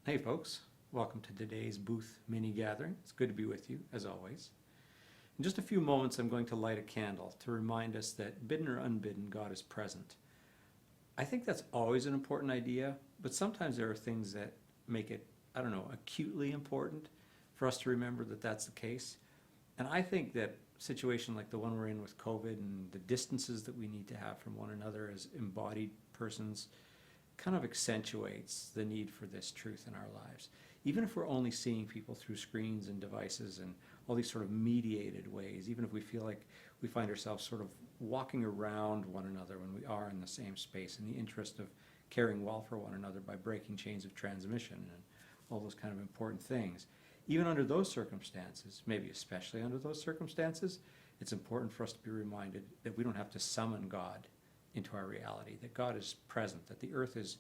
Hey folks, welcome to today's booth mini gathering. It's good to be with you, as always. In just a few moments, I'm going to light a candle to remind us that, bidden or unbidden, God is present. I think that's always an important idea, but sometimes there are things that make it, acutely important for us to remember that that's the case. And I think that a situation like the one we're in with COVID and the distances that we need to have from one another as embodied persons kind of accentuates the need for this truth in our lives. Even if we're only seeing people through screens and devices and all these sort of mediated ways, even if we feel like we find ourselves sort of walking around one another when we are in the same space in the interest of caring well for one another by breaking chains of transmission and all those kind of important things. Even under those circumstances, maybe especially under those circumstances, it's important for us to be reminded that we don't have to summon God into our reality, that God is present, that the earth is,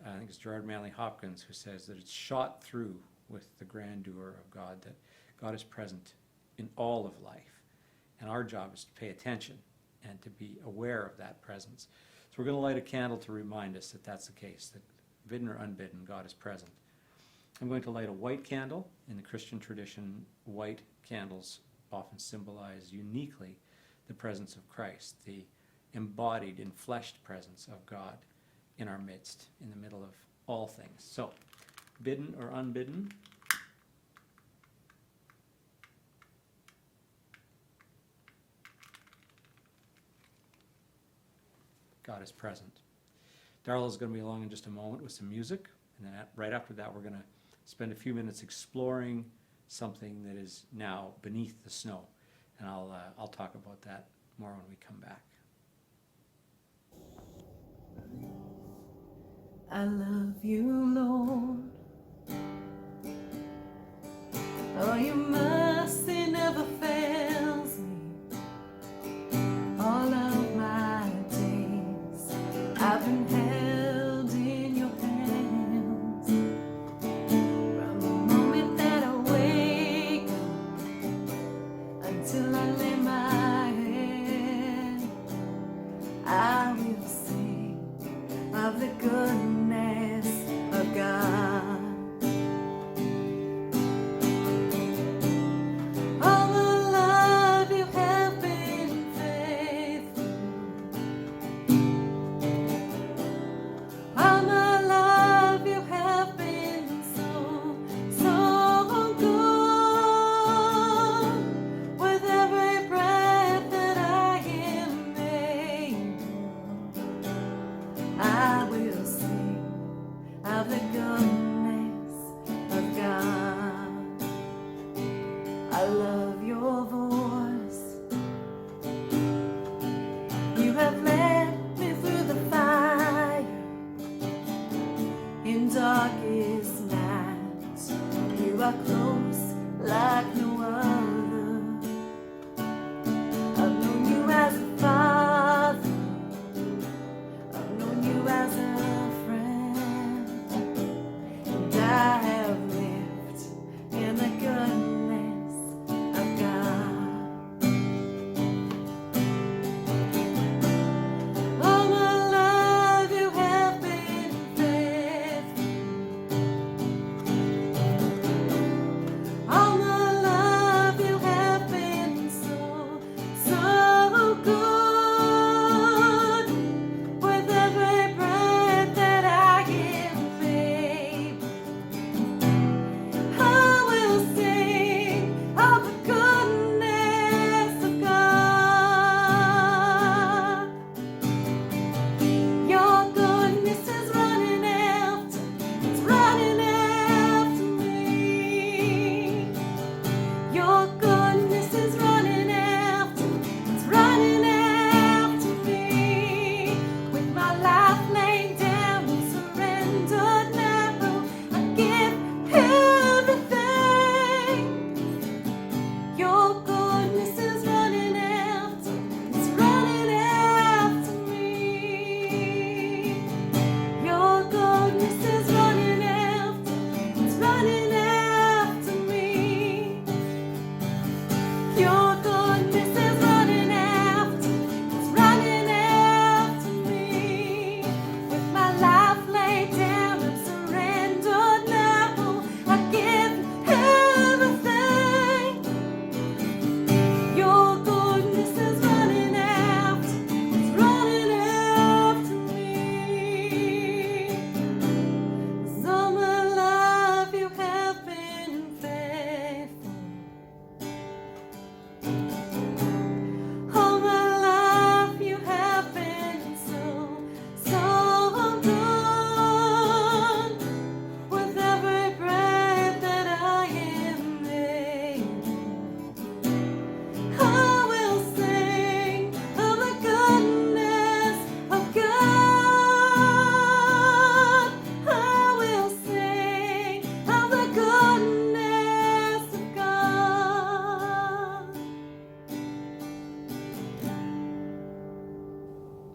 I think it's Gerard Manley Hopkins who says that it's shot through with the grandeur of God, that God is present in all of life. And our job is to pay attention and to be aware of that presence. So we're going to light a candle to remind us that that's the case, that bidden or unbidden, God is present. I'm going to light a white candle. In the Christian tradition, white candles often symbolize uniquely the presence of Christ, the embodied, enfleshed presence of God in our midst, in the middle of all things. So, bidden or unbidden? God is present. Darla is going to be along in just a moment with some music, and then right after that we're going to spend a few minutes exploring something that is now beneath the snow, and I'll talk about that more when we come back. I love you, Lord. Oh, your mercy never fails me. All of my days I've been held in your hands. From the moment that I wake up until I lay my head, I will sing of the goodness of God. All my life you have been faithful. All my life you have been so, so good. With every breath that I am able, I will sing of the goodness of God. I love your voice. You have led me through the fire in darkest nights. You are close like no other. I've known you as a father. I've known you as a friend, and I have lived in the goodness of God. All my life you have been faithful. All my life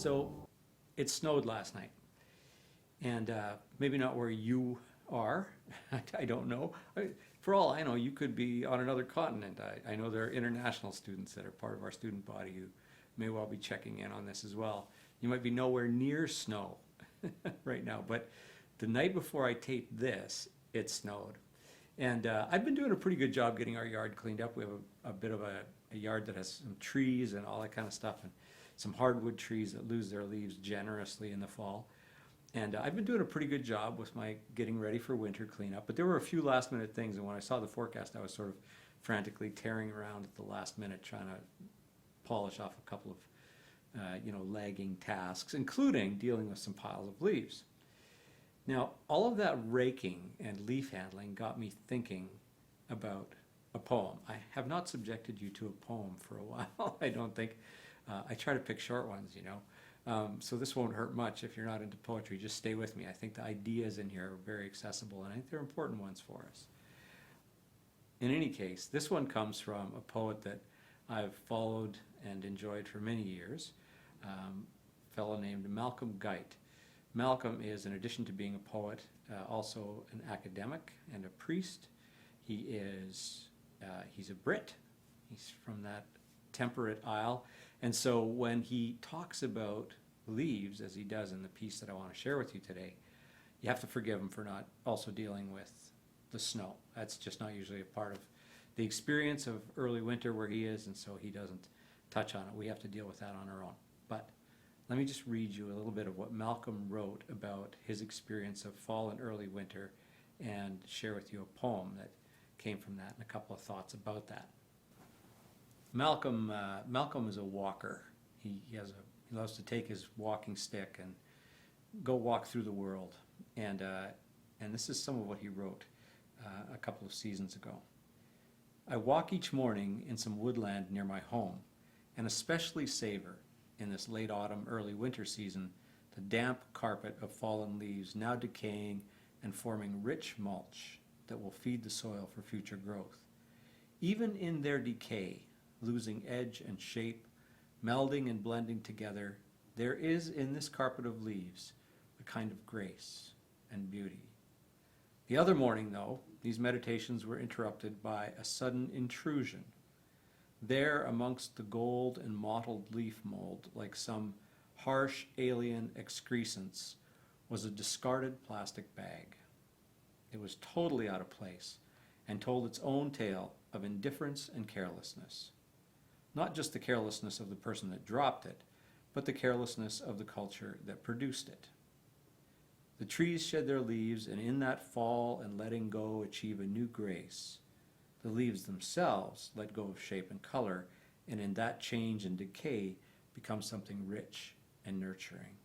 So it snowed last night, and maybe not where you are. I don't know. For all I know, you could be on another continent. I know there are international students that are part of our student body who may well be checking in on this as well. You might be nowhere near snow right now, but the night before I taped this, it snowed. And I've been doing a pretty good job getting our yard cleaned up. We have a bit of a yard that has some trees and all that kind of stuff, and some hardwood trees that lose their leaves generously in the fall. And I've been doing a pretty good job with my getting ready for winter cleanup, but there were a few last minute things, and when I saw the forecast, I was sort of frantically tearing around at the last minute trying to polish off a couple of lagging tasks, including dealing with some piles of leaves. Now, all of that raking and leaf handling got me thinking about a poem. I have not subjected you to a poem for a while, I don't think. I try to pick short ones, so this won't hurt much if you're not into poetry. Just stay with me. I think the ideas in here are very accessible, and I think they're important ones for us. In any case, this one comes from a poet that I've followed and enjoyed for many years, a fellow named Malcolm Guite. Malcolm is, in addition to being a poet, also an academic and a priest. He's a Brit. He's from that temperate isle. And so when he talks about leaves, as he does in the piece that I want to share with you today, you have to forgive him for not also dealing with the snow. That's just not usually a part of the experience of early winter where he is, and so he doesn't touch on it. We have to deal with that on our own. But let me just read you a little bit of what Malcolm wrote about his experience of fall and early winter and share with you a poem that came from that and a couple of thoughts about that. Malcolm is a walker. He loves to take his walking stick and go walk through the world. And this is some of what he wrote a couple of seasons ago. I walk each morning in some woodland near my home, and especially savor, in this late autumn, early winter season, the damp carpet of fallen leaves now decaying and forming rich mulch that will feed the soil for future growth. Even in their decay, losing edge and shape, melding and blending together, there is in this carpet of leaves a kind of grace and beauty. The other morning, though, these meditations were interrupted by a sudden intrusion. There, amongst the gold and mottled leaf mold, like some harsh alien excrescence, was a discarded plastic bag. It was totally out of place and told its own tale of indifference and carelessness. Not just the carelessness of the person that dropped it, but the carelessness of the culture that produced it. The trees shed their leaves, and in that fall and letting go achieve a new grace. The leaves themselves let go of shape and color, and in that change and decay become something rich and nurturing.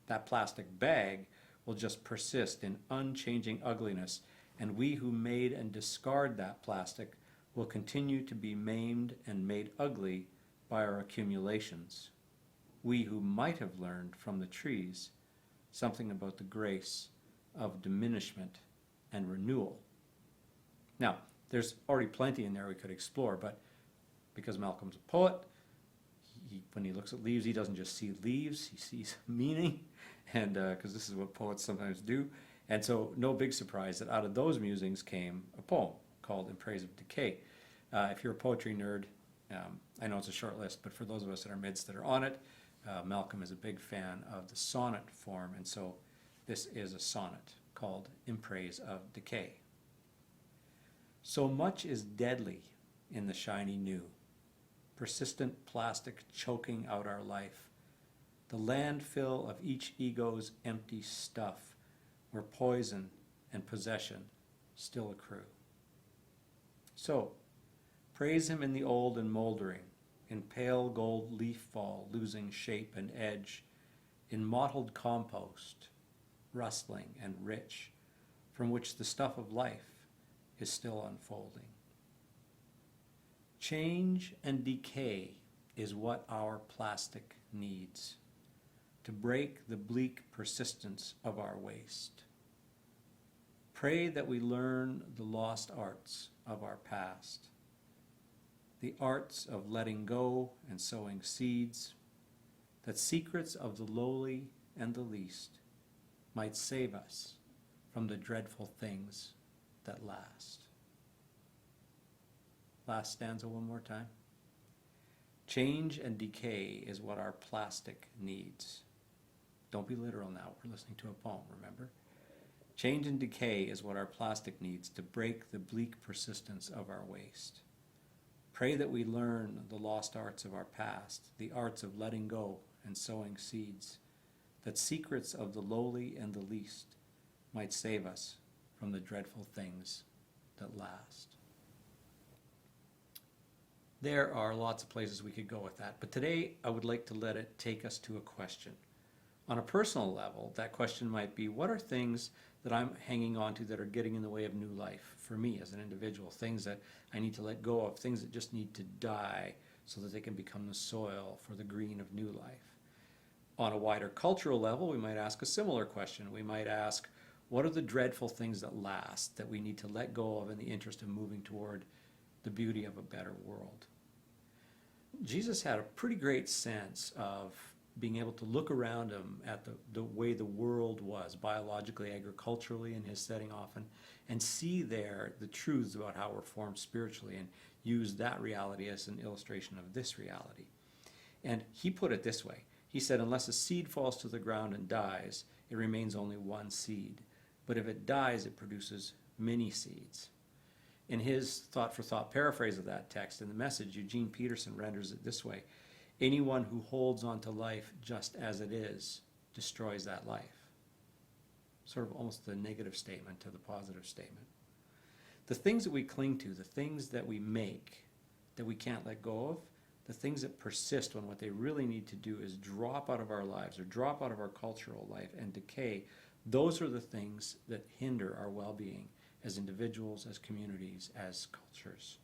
That plastic bag will just persist in unchanging ugliness, and we who made and discard that plastic will continue to be maimed and made ugly by our accumulations. We who might have learned from the trees something about the grace of diminishment and renewal. Now, there's already plenty in there we could explore, but because Malcolm's a poet, when he looks at leaves, he doesn't just see leaves, he sees meaning, and because this is what poets sometimes do. And so no big surprise that out of those musings came a poem called In Praise of Decay. If you're a poetry nerd, I know it's a short list, but for those of us in our midst that are on it, Malcolm is a big fan of the sonnet form, and so this is a sonnet called In Praise of Decay. So much is deadly in the shiny new, persistent plastic choking out our life, the landfill of each ego's empty stuff, where poison and possession still accrue. So, praise him in the old and moldering, in pale gold leaf fall losing shape and edge, in mottled compost, rustling and rich, from which the stuff of life is still unfolding. Change and decay is what our plastic needs to break the bleak persistence of our waste. Pray that we learn the lost arts of our past, the arts of letting go and sowing seeds, that secrets of the lowly and the least might save us from the dreadful things that last. Last stanza one more time. Change and decay is what our plastic needs. Don't be literal now, we're listening to a poem, remember? Change and decay is what our plastic needs to break the bleak persistence of our waste. Pray that we learn the lost arts of our past, the arts of letting go and sowing seeds, that secrets of the lowly and the least might save us from the dreadful things that last. There are lots of places we could go with that, but today I would like to let it take us to a question. On a personal level, that question might be, what are things that I'm hanging on to that are getting in the way of new life for me as an individual? Things that I need to let go of, things that just need to die so that they can become the soil for the green of new life. On a wider cultural level, we might ask a similar question. We might ask, what are the dreadful things that last that we need to let go of in the interest of moving toward the beauty of a better world? Jesus had a pretty great sense of being able to look around him at the way the world was, biologically, agriculturally, in his setting often, and see there the truths about how we're formed spiritually and use that reality as an illustration of this reality. And he put it this way. He said, unless a seed falls to the ground and dies, it remains only one seed. But if it dies, it produces many seeds. In his thought-for-thought paraphrase of that text in the Message, Eugene Peterson renders it this way: anyone who holds on to life just as it is destroys that life. Sort of almost the negative statement to the positive statement. The things that we cling to, the things that we make that we can't let go of, the things that persist when what they really need to do is drop out of our lives or drop out of our cultural life and decay, those are the things that hinder our well-being as individuals, as communities, as cultures.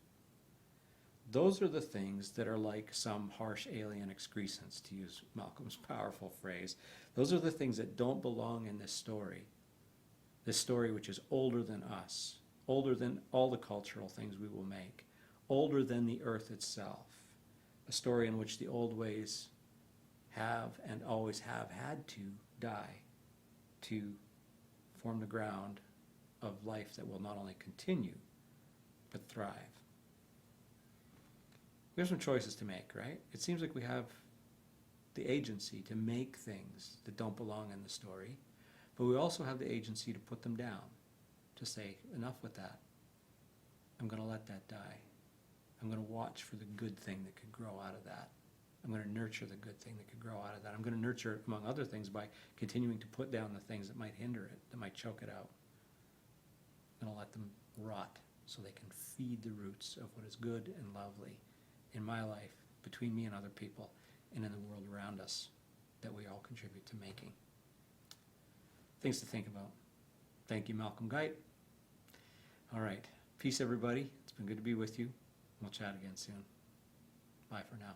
Those are the things that are like some harsh alien excrescence, to use Malcolm's powerful phrase. Those are the things that don't belong in this story which is older than us, older than all the cultural things we will make, older than the earth itself, a story in which the old ways have and always have had to die to form the ground of life that will not only continue, but thrive. We have some choices to make, right? It seems like we have the agency to make things that don't belong in the story, but we also have the agency to put them down, to say, enough with that. I'm going to let that die. I'm going to watch for the good thing that could grow out of that. I'm going to nurture the good thing that could grow out of that. I'm going to nurture it, among other things, by continuing to put down the things that might hinder it, that might choke it out. I'm going to let them rot so they can feed the roots of what is good and lovely in my life, between me and other people, and in the world around us that we all contribute to making. Things to think about. Thank you, Malcolm Geit. All right. Peace, everybody. It's been good to be with you. We'll chat again soon. Bye for now.